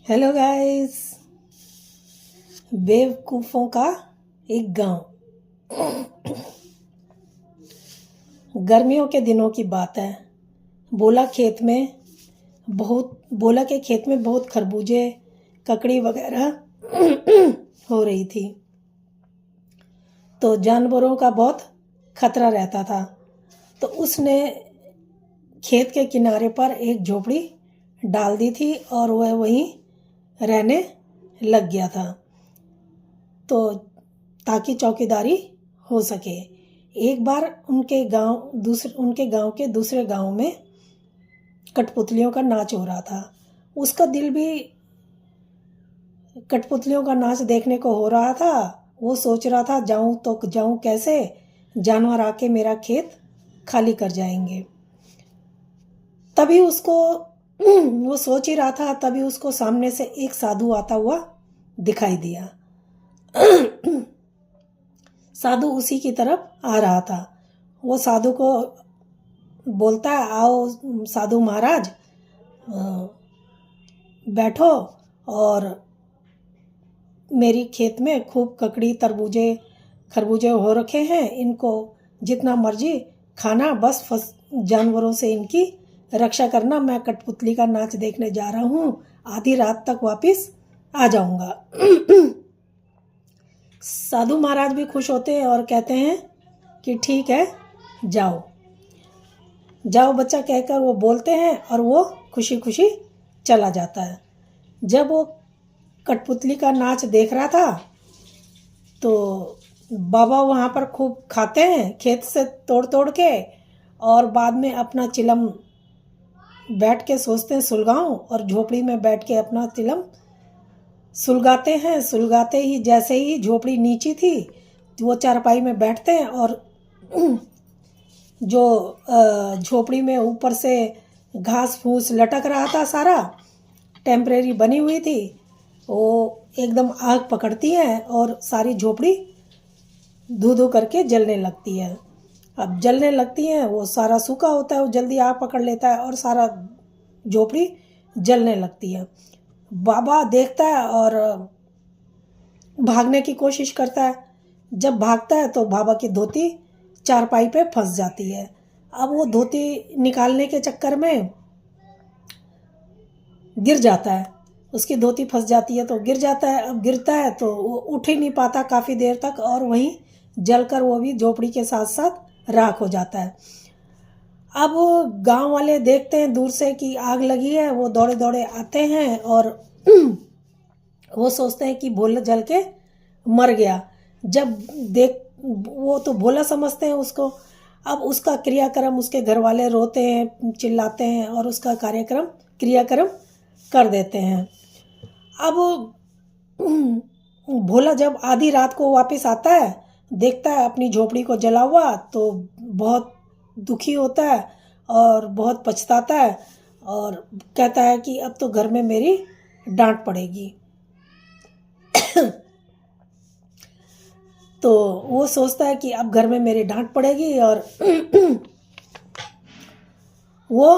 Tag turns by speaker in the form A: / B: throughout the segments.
A: Hello guys. बेवकूफ़ों का एक गांव। गर्मियों के दिनों की बात है। बोला के खेत में बहुत खरबूजे, ककड़ी वगैरह हो रही थी, तो जानवरों का बहुत खतरा रहता था। तो उसने खेत के किनारे पर एक झोपड़ी डाल दी थी और वह वहीं रहने लग गया था, तो ताकि चौकीदारी हो सके। एक बार उनके गांव के दूसरे गांव में कठपुतलियों का नाच हो रहा था। उसका दिल भी कठपुतलियों का नाच देखने को हो रहा था। वो सोच रहा था जाऊं तो जाऊं कैसे, जानवर आके मेरा खेत खाली कर जाएंगे। तभी उसको वो सोच ही रहा था, तभी उसको सामने से एक साधु आता हुआ दिखाई दिया। साधु उसी की तरफ आ रहा था। वो साधु को बोलता है, आओ साधु महाराज, बैठो और मेरी खेत में खूब ककड़ी खरबूजे हो रखे हैं, इनको जितना मर्जी खाना, बस जानवरों से इनकी रक्षा करना। मैं कठपुतली का नाच देखने जा रहा हूँ, आधी रात तक वापस आ जाऊंगा। साधु महाराज भी खुश होते हैं और कहते हैं कि ठीक है, जाओ जाओ बच्चा कहकर वो बोलते हैं और वो खुशी खुशी चला जाता है। जब वो कठपुतली का नाच देख रहा था तो बाबा वहाँ पर खूब खाते हैं खेत से तोड़ तोड़ के, और बाद में अपना चिलम बैठ के सोचते हैं सुलगाऊं, और झोपड़ी में बैठ के अपना चिलम सुलगाते हैं। सुलगाते ही जैसे ही झोपड़ी नीची थी, तो वो चारपाई में बैठते हैं और जो झोपड़ी में ऊपर से घास फूस लटक रहा था, सारा टेम्परेरी बनी हुई थी, वो एकदम आग पकड़ती है और सारी झोपड़ी धू धू करके जलने लगती है। अब जलने लगती है, वो सारा सूखा होता है, वो जल्दी आग पकड़ लेता है और सारा झोपड़ी जलने लगती है। बाबा देखता है और भागने की कोशिश करता है। जब भागता है तो बाबा की धोती चारपाई पे फंस जाती है। अब वो धोती निकालने के चक्कर में गिर जाता है, उसकी धोती फंस जाती है तो गिर जाता है। अब गिरता है तो वो उठ ही नहीं पाता काफ़ी देर तक, और वहीं जलकर वो भी झोपड़ी के साथ साथ राख हो जाता है। अब गांव वाले देखते हैं दूर से कि आग लगी है, वो दौड़े दौड़े आते हैं और वो सोचते हैं कि भोला जल के मर गया। जब देख वो तो भोला समझते हैं उसको। अब उसका क्रियाक्रम, उसके घर वाले रोते हैं, चिल्लाते हैं और उसका क्रियाक्रम कर देते हैं। अब भोला जब आधी रात को वापस आता है, देखता है अपनी झोपड़ी को जला हुआ, तो बहुत दुखी होता है और बहुत पछताता है और कहता है कि अब तो घर में मेरी डांट पड़ेगी। तो वो सोचता है कि अब घर में मेरी डांट पड़ेगी, और वो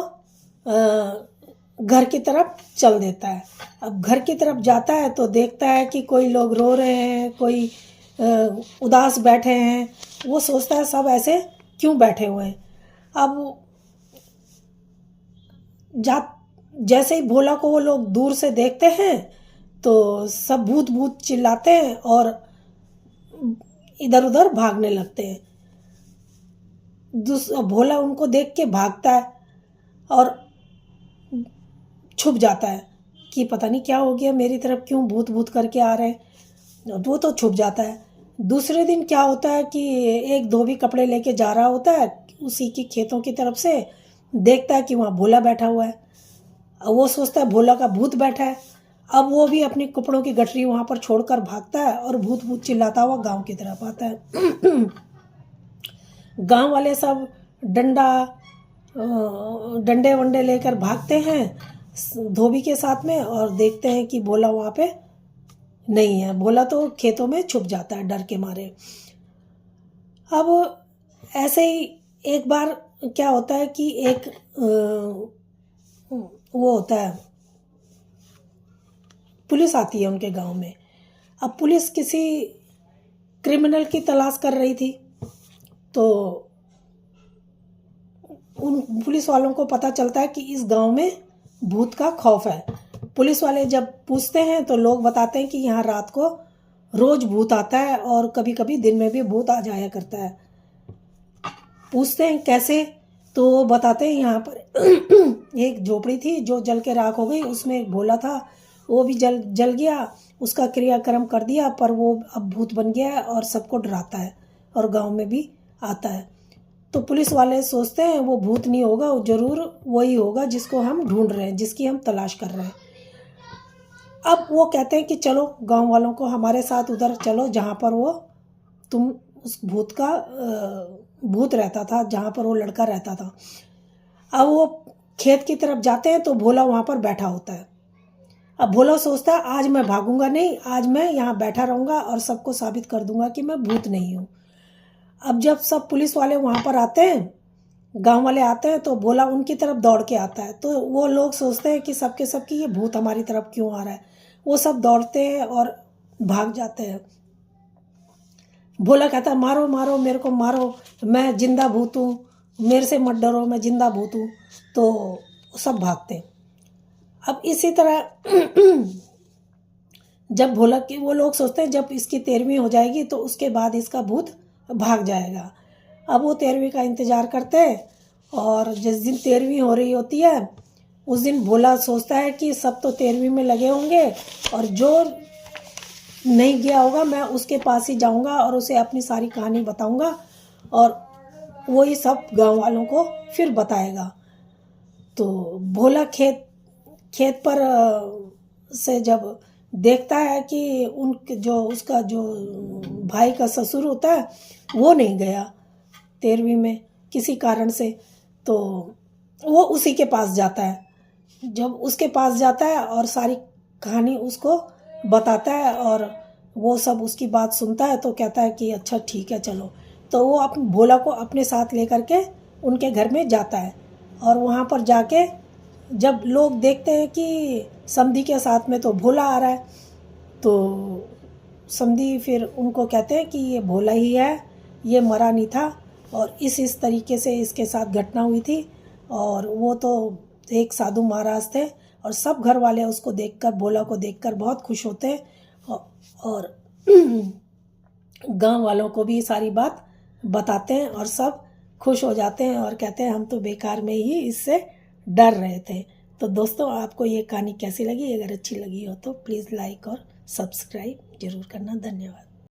A: घर की तरफ चल देता है। अब घर की तरफ जाता है तो देखता है कि कोई लोग रो रहे हैं, कोई उदास बैठे हैं। वो सोचता है सब ऐसे क्यों बैठे हुए हैं। अब जैसे ही भोला को वो लोग दूर से देखते हैं तो सब भूत भूत चिल्लाते हैं और इधर उधर भागने लगते हैं। भोला उनको देख के भागता है और छुप जाता है कि पता नहीं क्या हो गया, मेरी तरफ क्यों भूत भूत करके आ रहे हैं। वो तो छुप जाता है। दूसरे दिन क्या होता है कि एक धोबी कपड़े लेके जा रहा होता है उसी की खेतों की तरफ से, देखता है कि वहाँ भोला बैठा हुआ है। वो सोचता है भोला का भूत बैठा है। अब वो भी अपनी कपड़ों की गठरी वहाँ पर छोड़कर भागता है और भूत भूत चिल्लाता हुआ गांव की तरफ आता है। गांव वाले सब डंडे वंडे लेकर भागते हैं धोबी के साथ में, और देखते हैं कि भोला वहाँ पे नहीं है। भोला तो खेतों में छुप जाता है डर के मारे। अब ऐसे ही एक बार क्या होता है कि एक वो होता है, पुलिस आती है उनके गांव में। अब पुलिस किसी क्रिमिनल की तलाश कर रही थी, तो उन पुलिस वालों को पता चलता है कि इस गांव में भूत का खौफ है। पुलिस वाले जब पूछते हैं तो लोग बताते हैं कि यहाँ रात को रोज भूत आता है और कभी कभी दिन में भी भूत आ जाया करता है। पूछते हैं कैसे, तो वो बताते हैं यहाँ पर एक झोपड़ी थी जो जल के राख हो गई, उसमें एक भोला था, वो भी जल गया, उसका क्रियाक्रम कर दिया, पर वो अब भूत बन गया है और सबको डराता है और गांव में भी आता है। तो पुलिस वाले सोचते हैं वो भूत नहीं होगा, वो जरूर वही होगा जिसको हम ढूंढ रहे हैं, जिसकी हम तलाश कर रहे हैं। अब वो कहते हैं कि चलो गांव वालों को हमारे साथ उधर चलो जहाँ पर वो तुम उस भूत रहता था, जहाँ पर वो लड़का रहता था। अब वो खेत की तरफ जाते हैं तो भोला वहाँ पर बैठा होता है। अब भोला सोचता है आज मैं भागूंगा नहीं, आज मैं यहाँ बैठा रहूँगा और सबको साबित कर दूंगा कि मैं भूत नहीं हूँ। अब जब सब पुलिस वाले वहाँ पर आते हैं, गांव वाले आते हैं, तो भोला उनकी तरफ दौड़ के आता है। तो वो लोग सोचते हैं कि सबके सब कि ये भूत हमारी तरफ क्यों आ रहा है। वो सब दौड़ते हैं और भाग जाते हैं। भोला कहता है मारो मारो मेरे को मारो, मैं जिंदा भूत हूँ, मेरे से मत डरो, मैं जिंदा भूत हूँ। तो सब भागते हैं। अब इसी तरह जब भोला की वो लोग सोचते हैं जब इसकी 13वीं हो जाएगी तो उसके बाद इसका भूत भाग जाएगा। अब वो 13वीं का इंतज़ार करते हैं और जिस दिन 13वीं हो रही होती है उस दिन भोला सोचता है कि सब तो 13वीं में लगे होंगे और जो नहीं गया होगा मैं उसके पास ही जाऊंगा और उसे अपनी सारी कहानी बताऊंगा और वो ही सब गांव वालों को फिर बताएगा। तो भोला खेत पर से जब देखता है कि उसका जो भाई का ससुर होता है वो नहीं गया 13वीं में किसी कारण से, तो वो उसी के पास जाता है। जब उसके पास जाता है और सारी कहानी उसको बताता है और वो सब उसकी बात सुनता है तो कहता है कि अच्छा ठीक है चलो। तो वो भोला को अपने साथ लेकर के उनके घर में जाता है और वहाँ पर जाके जब लोग देखते हैं कि समधी के साथ में तो भोला आ रहा है, तो समधी फिर उनको कहते हैं कि ये भोला ही है, ये मरा नहीं था और इस तरीके से इसके साथ घटना हुई थी। और वो तो एक साधु महाराज थे और सब घर वाले उसको देखकर, भोला को देखकर बहुत खुश होते हैं और गांव वालों को भी सारी बात बताते हैं और सब खुश हो जाते हैं और कहते हैं हम तो बेकार में ही इससे डर रहे थे। तो दोस्तों आपको ये कहानी कैसी लगी? अगर अच्छी लगी हो तो प्लीज़ लाइक और सब्सक्राइब जरूर करना। धन्यवाद।